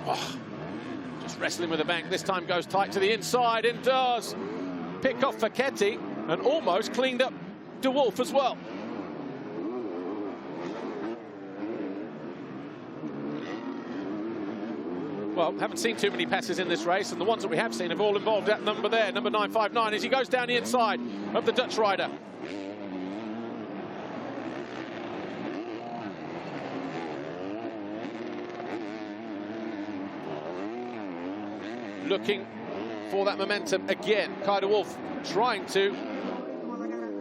Oh, just wrestling with the bank. This time goes tight to the inside and does pick off Facchetti and almost cleaned up De Wolf as well. Well, haven't seen too many passes in this race, and the ones that we have seen have all involved that number there, number 959, as he goes down the inside of the Dutch rider. Looking for that momentum again. De Wolf trying to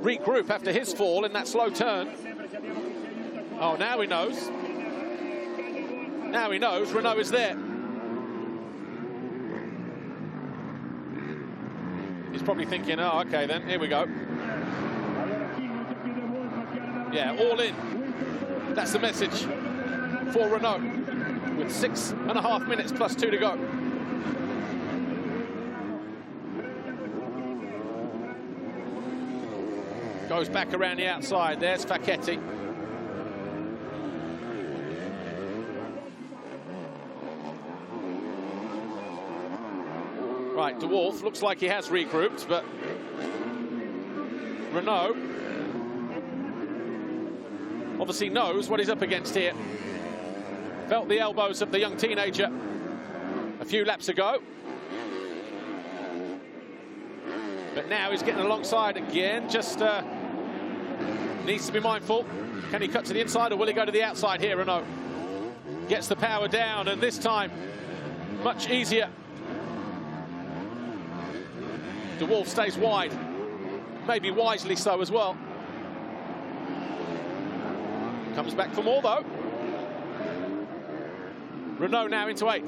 regroup after his fall in that slow turn. Oh, now he knows. Now he knows Renaux is there. He's probably thinking, oh, okay then, here we go. Yeah, all in. That's the message for Renaux, with 6.5 minutes plus 2 to go. Goes back around the outside. There's Facchetti. Right, De Wolf looks like he has regrouped, but Renaux obviously knows what he's up against here. Felt the elbows of the young teenager a few laps ago. But now he's getting alongside again, just needs to be mindful. Can he cut to the inside or will he go to the outside here, Renaux? Gets the power down, and this time, much easier. De Wolf stays wide, maybe wisely so as well. Comes back for more though. Renaux now into 8th.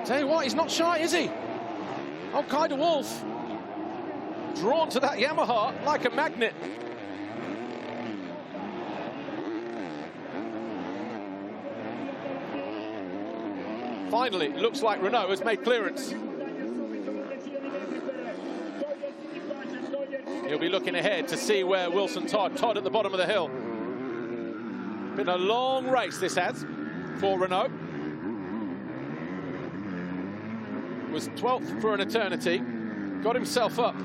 Tell you what, he's not shy, is he? Oh, De Wolf, drawn to that Yamaha like a magnet. Finally, it looks like Renaux has made clearance. He'll be looking ahead to see where Wilson Todd at the bottom of the hill. Been a long race this has for Renaux. Was 12th for an eternity, got himself up.